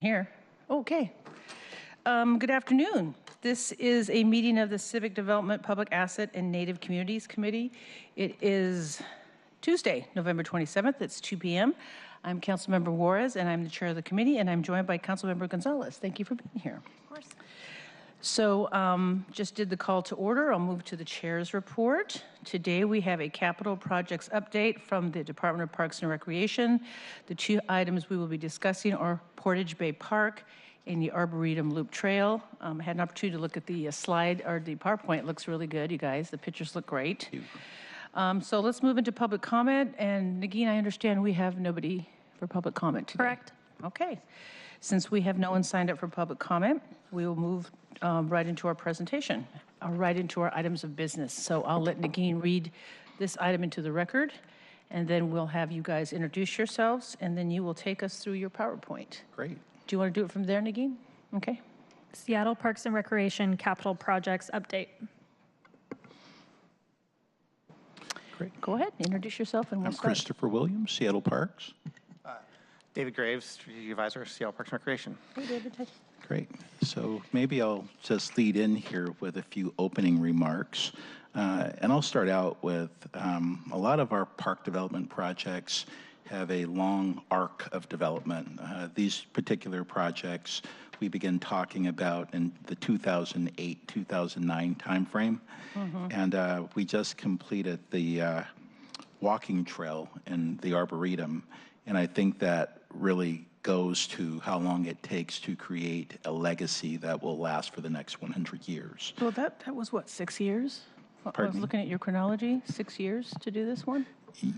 Here. Okay. Good afternoon. This is a meeting of the Civic Development, Public Asset, and Native Communities Committee. It is Tuesday, November 27th. It's 2 p.m. I'm Councilmember Juarez, and I'm the chair of the committee, and I'm joined by Councilmember Gonzalez. Thank you for being here. Of course. So just did the call to order. I'll move to the chair's report. Today we have a capital projects update from the Department of Parks and Recreation. The two items we will be discussing are Portage Bay Park and the Arboretum Loop Trail. I had an opportunity to look at the slide, or the PowerPoint. It looks really good, you guys. The pictures look great. So let's move into public comment. And Nagin, I understand we have nobody for public comment today. Correct. Okay. Since we have no one signed up for public comment, we will move right into our presentation, right into our items of business. So I'll let Nagin read this item into the record, and then we'll have you guys introduce yourselves, and then you will take us through your PowerPoint. Great. Do you want to do it from there, Nagin? Okay. Seattle Parks and Recreation Capital Projects Update. Great. Go ahead, introduce yourself, and we'll I'm start. Christopher Williams, Seattle Parks. David Graves, Strategic Advisor, Seattle Parks and Recreation. Hey, David. Great. So maybe I'll just lead in here with a few opening remarks. And I'll start out with a lot of our park development projects have a long arc of development. These particular projects we began talking about in the 2008-2009 timeframe. And we just completed the walking trail in the Arboretum. And I think that really goes to how long it takes to create a legacy that will last for the next 100 years. Well, that was what, 6 years? I Pardon was me? looking at your chronology, 6 years to do this one?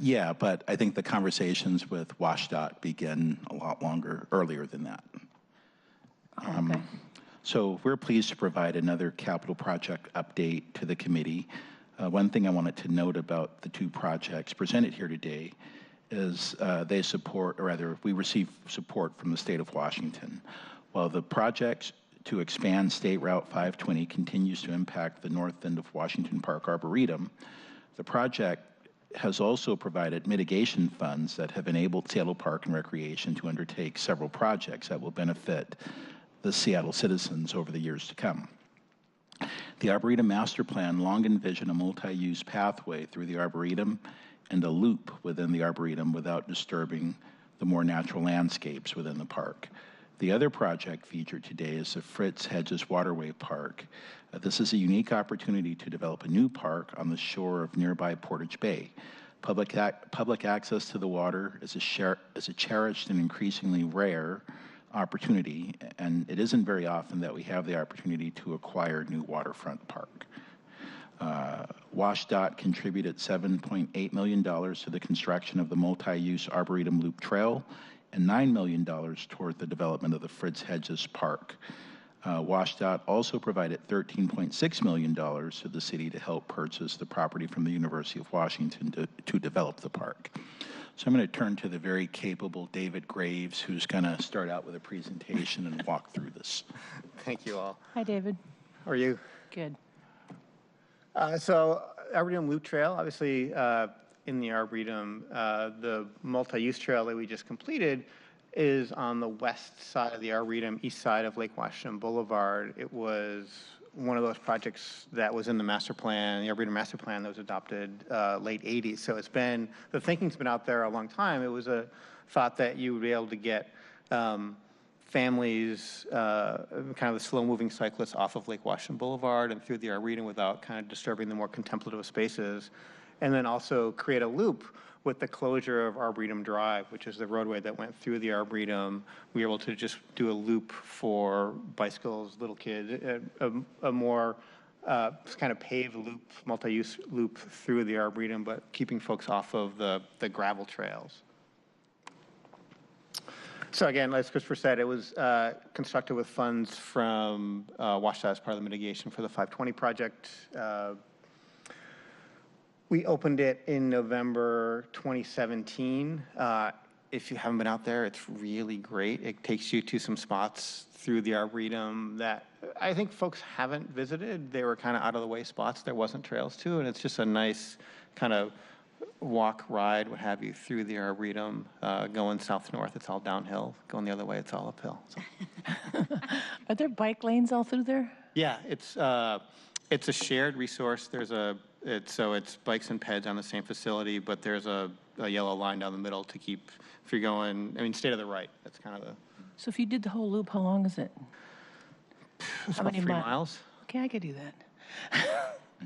Yeah, but I think the conversations with WashDOT begin a lot earlier than that. Okay. So we're pleased to provide another capital project update to the committee. One thing I wanted to note about the two projects presented here today is they support, or rather, we receive support from the state of Washington. While the project to expand State Route 520 continues to impact the north end of Washington Park Arboretum, the project has also provided mitigation funds that have enabled Seattle Park and Recreation to undertake several projects that will benefit the Seattle citizens over the years to come. The Arboretum Master Plan long envisioned a multi-use pathway through the Arboretum and a loop within the Arboretum without disturbing the more natural landscapes within the park. The other project featured today is the Fritz Hedges Waterway Park. This is a unique opportunity to develop a new park on the shore of nearby Portage Bay. Public access to the water is a cherished and increasingly rare opportunity, and it isn't very often that we have the opportunity to acquire a new waterfront park. WashDOT contributed $7.8 million to the construction of the multi-use Arboretum Loop Trail and $9 million toward the development of the Fritz Hedges Park. WashDOT also provided $13.6 million to the city to help purchase the property from the University of Washington to develop the park. So I'm going to turn to the very capable David Graves, who's going to start out with a presentation and walk through this. Thank you all. Hi, David. How are you? Good. So Arboretum Loop Trail, obviously in the Arboretum, the multi-use trail that we just completed is on the west side of the Arboretum, east side of Lake Washington Boulevard. It was one of those projects that was in the master plan, the Arboretum master plan that was adopted late 80s. So it's been, the thinking's been out there a long time. It was a thought that you would be able to get families, kind of the slow-moving cyclists off of Lake Washington Boulevard and through the Arboretum without kind of disturbing the more contemplative spaces. And then also create a loop with the closure of Arboretum Drive, which is the roadway that went through the Arboretum. We were able to just do a loop for bicycles, little kids, a more kind of paved loop, multi-use loop through the Arboretum, but keeping folks off of the gravel trails. So again, as Christopher said, it was constructed with funds from WashDOT as part of the mitigation for the 520 project. We opened it in November 2017. If you haven't been out there, it's really great. It takes you to some spots through the Arboretum that I think folks haven't visited. They were kind of out of the way spots there wasn't trails to, and it's just a nice kind of walk, ride, what have you, through the Arboretum, going south-north, it's all downhill. Going the other way, it's all uphill. So. Are there bike lanes all through there? Yeah, it's a shared resource. So it's bikes and peds on the same facility, but there's a yellow line down the middle to keep, if you're going, stay to the right. That's kind of the. So if you did the whole loop, how long is it? It's How about many 3 miles. Okay, I could do that.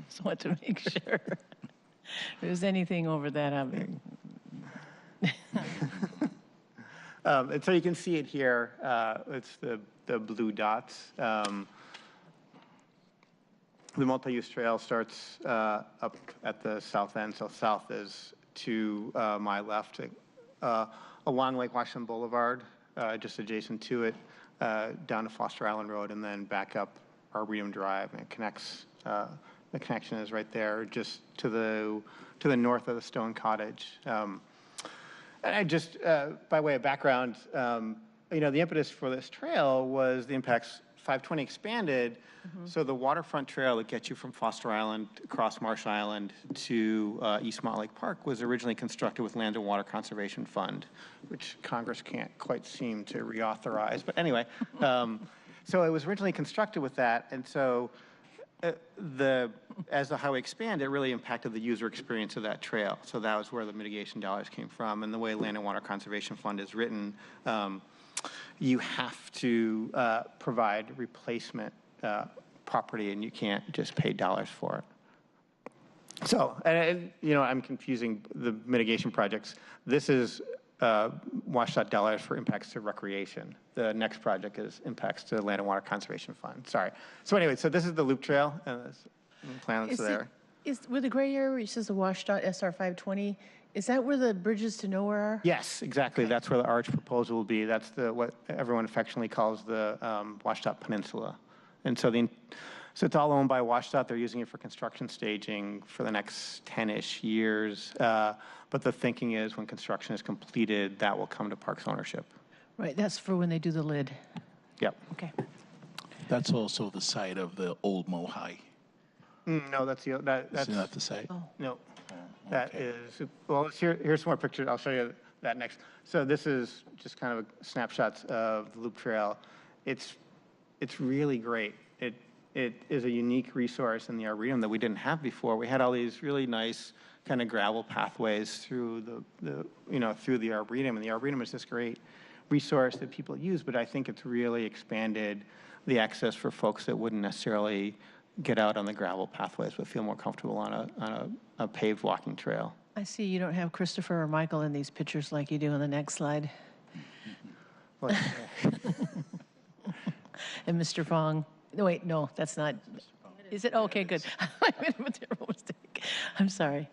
Just want to make sure. If there's anything over that, And so you can see it here. It's the blue dots. The multi-use trail starts up at the south end. So south is to my left, along Lake Washington Boulevard, just adjacent to it, down to Foster Island Road, and then back up Arboretum Drive. And it connects. The connection is right there, just to the north of the Stone Cottage. And I just, by way of background, the impetus for this trail was the impacts 520 expanded. So the waterfront trail that gets you from Foster Island across Marsh Island to East Montlake Park was originally constructed with Land and Water Conservation Fund, which Congress can't quite seem to reauthorize. But anyway, so it was originally constructed with that. And so as the highway expanded, it really impacted the user experience of that trail. So that was where the mitigation dollars came from. And the way Land and Water Conservation Fund is written, you have to provide replacement property, and you can't just pay dollars for it. So, I'm confusing the mitigation projects. This is WSDOT dollars for impacts to recreation. The next project is impacts to Land and Water Conservation Fund. Sorry. So anyway, so this is the loop trail, and the plan that's there. Where the gray area where it says the WSDOT SR 520, is that where the bridges to nowhere are? Yes, exactly. Okay. That's where the arch proposal will be. That's what everyone affectionately calls the WSDOT Peninsula. And so it's all owned by WSDOT. They're using it for construction staging for the next 10-ish years. But the thinking is when construction is completed, that will come to Parks ownership. Right, that's for when they do the lid. Yep. Okay. That's also the site of the old Mohi. No, that's Isn't that the site? Oh. no. That is, well, here's some more pictures. I'll show you that next. So this is just kind of snapshots of the loop trail. It's really great. It is a unique resource in the Arboretum that we didn't have before. We had all these really nice kind of gravel pathways through through the Arboretum, and the Arboretum is this great resource that people use, but I think it's really expanded the access for folks that wouldn't necessarily get out on the gravel pathways but feel more comfortable on a paved walking trail. I see you don't have Christopher or Michael in these pictures like you do on the next slide. Well, And Mr. Fong. No, wait, no, that's not. Is it? Okay, good. I made a terrible mistake. I'm sorry.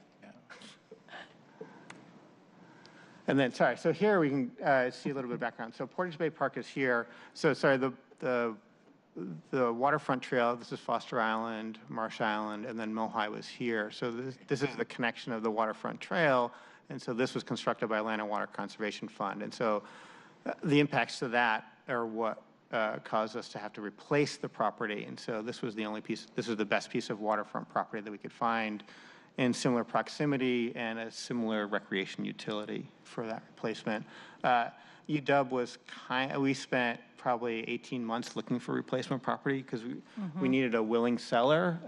And then, sorry, so here we can see a little bit of background. So Portage Bay Park is here. So sorry, the waterfront trail, this is Foster Island, Marsh Island, and then Mohi was here. So this is the connection of the waterfront trail. And so this was constructed by Land and Water Conservation Fund. And so the impacts to that are what caused us to have to replace the property. And so this was the best piece of waterfront property that we could find in similar proximity and a similar recreation utility for that replacement. UW was we spent probably 18 months looking for replacement property because we needed a willing seller,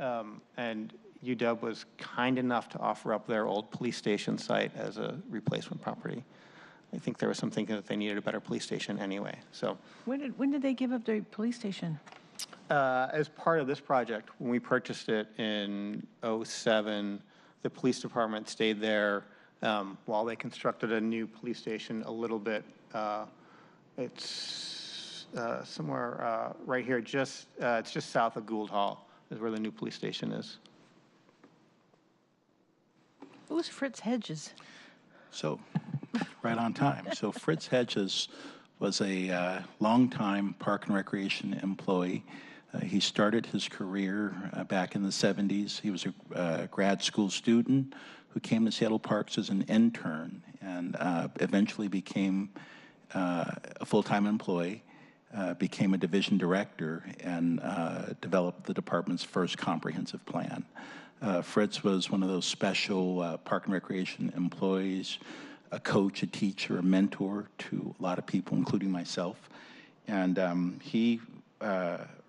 and UW was kind enough to offer up their old police station site as a replacement property. I think there was some thinking that they needed a better police station anyway. So When did they give up their police station? as part of this project, when we purchased it in '07, the police department stayed there while they constructed a new police station a little bit. It's somewhere right here, it's just south of Gould Hall is where the new police station is. Who's Fritz Hedges? So, right on time. So Fritz Hedges was a longtime Park and Recreation employee. He started his career back in the 70s. He was a grad school student who came to Seattle Parks as an intern and eventually became a full-time employee, became a division director, and developed the department's first comprehensive plan. Fritz was one of those special Park and Recreation employees, a coach, a teacher, a mentor to a lot of people, including myself. And he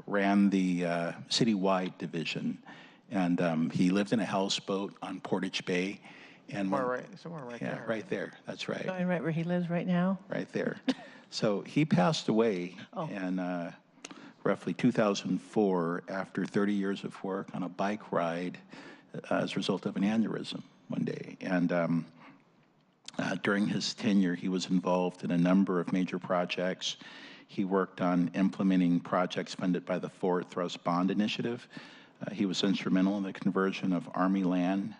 ran the citywide division. And he lived in a houseboat on Portage Bay. And somewhere right yeah, there. right there. That's right. Going right where he lives right now? Right there. So he passed away in roughly 2004 after 30 years of work on a bike ride as a result of an aneurysm one day. And during his tenure, he was involved in a number of major projects. He worked on implementing projects funded by the Forward Thrust Bond Initiative. He was instrumental in the conversion of Army land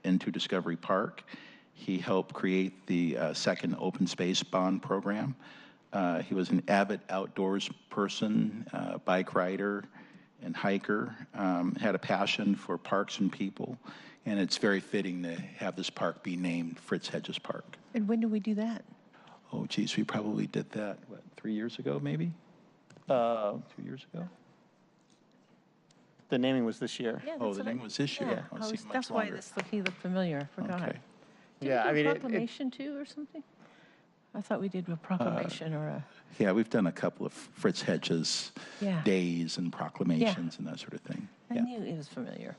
into Discovery Park. He helped create the second open space bond program. He was an avid outdoors person, bike rider and hiker, had a passion for parks and people, and it's very fitting to have this park be named Fritz Hedges Park. And when did we do that? Oh, geez, we probably did that, what, 3 years ago, maybe? 2 years ago? The naming was this year. Yeah, Oh, that's the what I- name was this year? Yeah, Oh, it I was- seemed much that's why longer. he looked familiar. I forgot. Okay. Did Yeah, we I do mean, a it- proclamation too or something? I thought we did a proclamation or a, Yeah, we've done a couple of Fritz Hedges Yeah. days and proclamations and that sort of thing. I Yeah. knew it was familiar.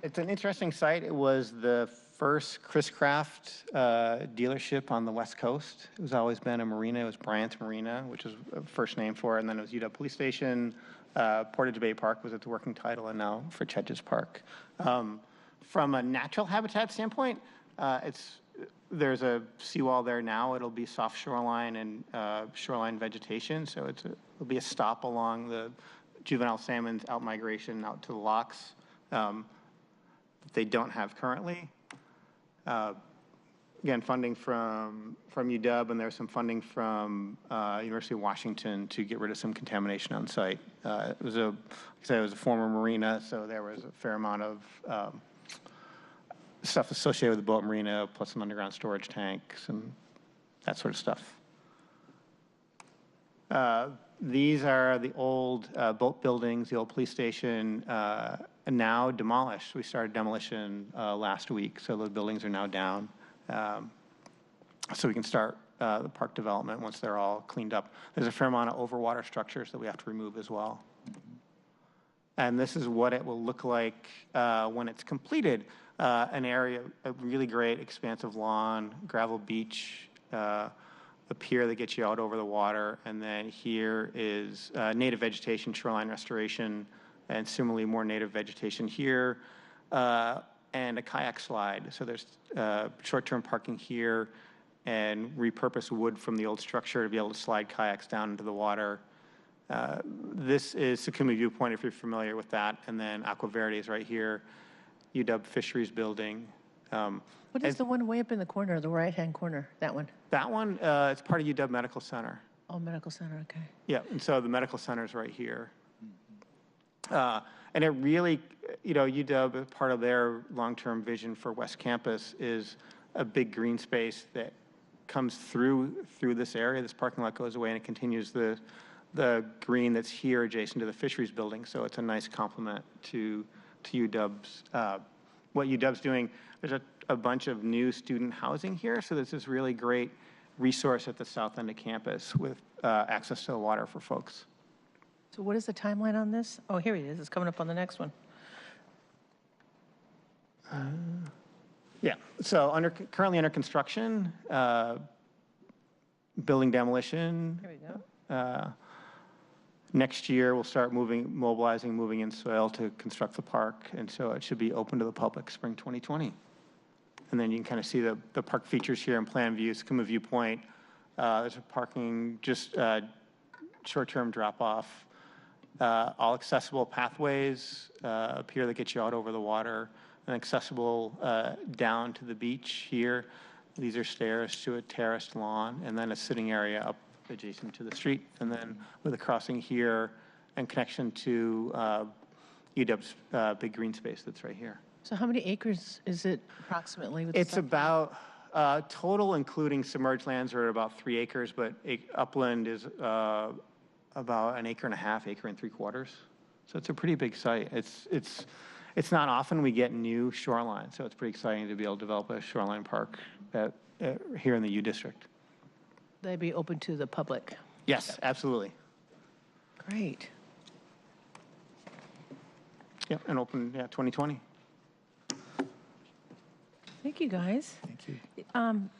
It's an interesting site. It was the first Chris Craft dealership on the West Coast. It was always been a marina. It was Bryant's Marina, which was a first name for it. And then it was UW Police Station. Portage Bay Park was its working title, and now Fritz Hedges Park. From a natural habitat standpoint, there's a seawall there now. It'll be soft shoreline and shoreline vegetation. So it'll be a stop along the juvenile salmon's outmigration out to the locks. That they don't have currently. Again, funding from UW, and there's some funding from University of Washington to get rid of some contamination on site. It was like I said, it was a former marina, so there was a fair amount of stuff associated with the boat marina, plus an underground storage tank, some that sort of stuff. These are the old boat buildings, the old police station, now demolished. We started demolition last week, so the buildings are now down. So we can start the park development once they're all cleaned up. There's a fair amount of overwater structures that we have to remove as well. And this is what it will look like when it's completed. An area, a really great expansive lawn, gravel beach, a pier that gets you out over the water, and then here is native vegetation, shoreline restoration, and similarly more native vegetation here, and a kayak slide. So there's short-term parking here, and repurpose wood from the old structure to be able to slide kayaks down into the water. This is Sakumi Viewpoint, if you're familiar with that, and then Aqua Verde is right here, UW Fisheries Building. What is the one way up in the corner, the right-hand corner, that one? That one, it's part of UW Medical Center. Oh, Medical Center, okay. Yeah, and so the medical center is right here. And it really, UW, part of their long-term vision for West Campus is a big green space that comes through this area. This parking lot goes away and it continues the green that's here adjacent to the fisheries building. So it's a nice complement to UW's, what UW's doing. There's a bunch of new student housing here. So there's this really great resource at the south end of campus with access to the water for folks. So what is the timeline on this? Oh, here it is. It's coming up on the next one. Yeah, so currently under construction, building demolition. Here we go. Next year, we'll start mobilizing, moving in soil to construct the park, and so it should be open to the public spring 2020. And then you can kind of see the park features here in plan view, Sakuma Viewpoint. There's a parking, just short-term drop-off, all accessible pathways, a pier that gets you out over the water, and accessible down to the beach here. These are stairs to a terraced lawn, and then a sitting area up adjacent to the street, and then with a crossing here and connection to UW's big green space that's right here. So how many acres is it approximately? With the It's site? about, total including submerged lands are about 3 acres, but upland is about 1.5 acres, acre and 3/4. So it's a pretty big site. It's not often we get new shoreline, so it's pretty exciting to be able to develop a shoreline park here in the U District. They'd be open to the public. Yes, absolutely. Great. Yep, and open, 2020. Thank you, guys. Thank you.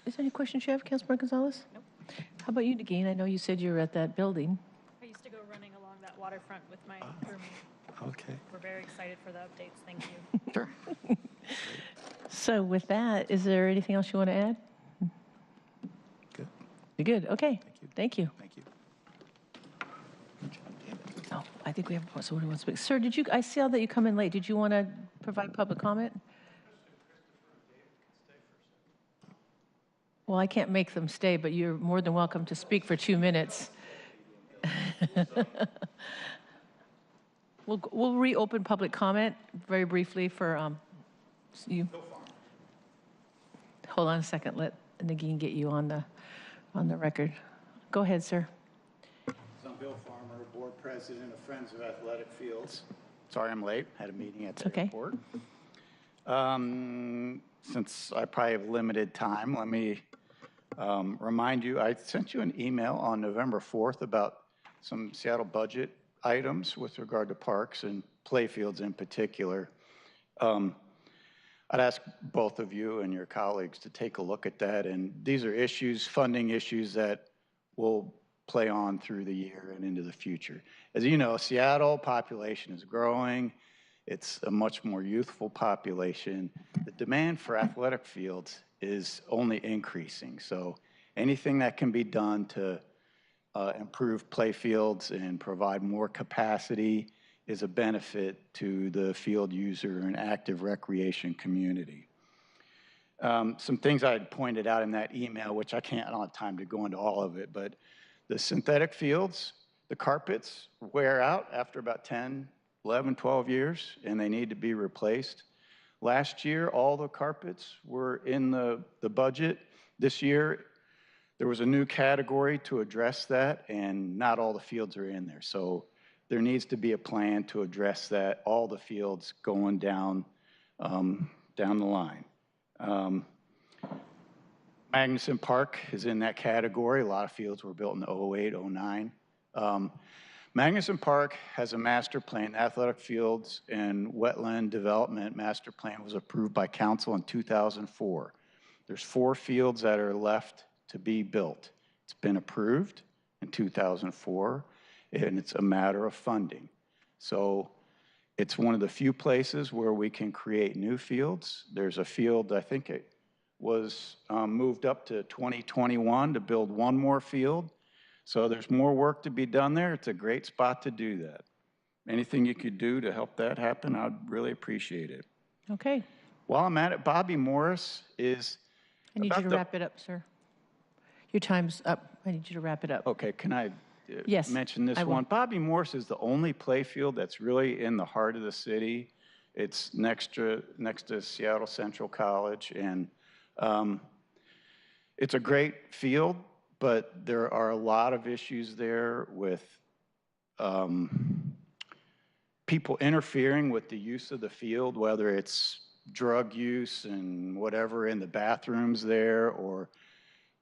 Is there any questions you have, Councilmember Gonzalez? Nope. How about you, Nagin? I know you said you were at that building. I used to go running along that waterfront with my roommate. Okay. We're very excited for the updates. Thank you. Sure. So with that, is there anything else you want to add? Good. You're good, okay. Thank you. Thank you. Oh, I think we have someone who wants to speak. Sir, I saw that you come in late. Did you want to provide public comment? Well, I can't make them stay, but you're more than welcome to speak for 2 minutes. We'll reopen public comment very briefly for you. Hold on a second. Let Nagin get you on the record. Go ahead, sir. I'm Bill Farmer, Board President of Friends of Athletic Fields. Sorry I'm late. Had a meeting at the okay. airport. Since I probably have limited time, let me remind you, I sent you an email on November 4th about some Seattle budget items with regard to parks and playfields in particular. I'd ask both of you and your colleagues to take a look at that. And these are issues, funding issues that will play on through the year and into the future. As you know, Seattle population is growing. It's a much more youthful population. The demand for athletic fields is only increasing. So anything that can be done to improve play fields and provide more capacity is a benefit to the field user and active recreation community. Some things I had pointed out in that email, which I don't have time to go into all of it, but the synthetic fields, the carpets wear out after about 10, 11, 12 years, and they need to be replaced. Last year, all the carpets were in the budget. This year, there was a new category to address that, and not all the fields are in there. So there needs to be a plan to address that, all the fields going down the line. Magnuson Park is in that category. A lot of fields were built in 08, 09. Magnuson Park has a master plan. Athletic fields and wetland development master plan was approved by council in 2004. There's 4 fields that are left to be built. It's been approved in 2004, and it's a matter of funding. So it's one of the few places where we can create new fields. There's a field, I think it was moved up to 2021 to build one more field. So there's more work to be done there. It's a great spot to do that. Anything you could do to help that happen, I'd really appreciate it. Okay. While I'm at it, Bobby Morris is I need you to wrap it up, sir. Your time's up. I need you to wrap it up. Okay, can I Yes, mention this I will. one? Bobby Morris is the only play field that's really in the heart of the city. It's next to Seattle Central College, and it's a great field, but there are a lot of issues there with people interfering with the use of the field, whether it's drug use and whatever in the bathrooms there, or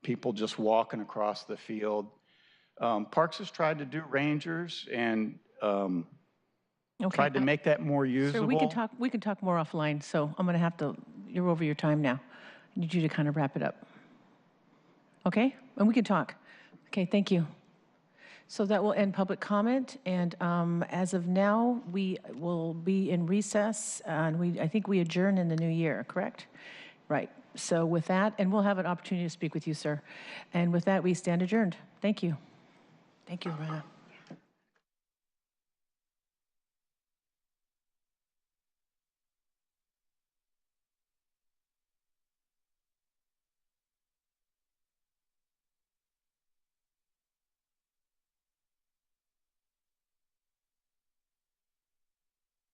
people just walking across the field. Parks has tried to do rangers and tried to make that more usable. Sir, we can talk more offline, so I'm going to have to, you're over your time now. I need you to kind of wrap it up. Okay? And we can talk. Okay, thank you. So that will end public comment, and as of now, we will be in recess, and I think we adjourn in the new year, correct? Right. So with that, and we'll have an opportunity to speak with you, sir. And with that, we stand adjourned. Thank you. Thank you, Loretta.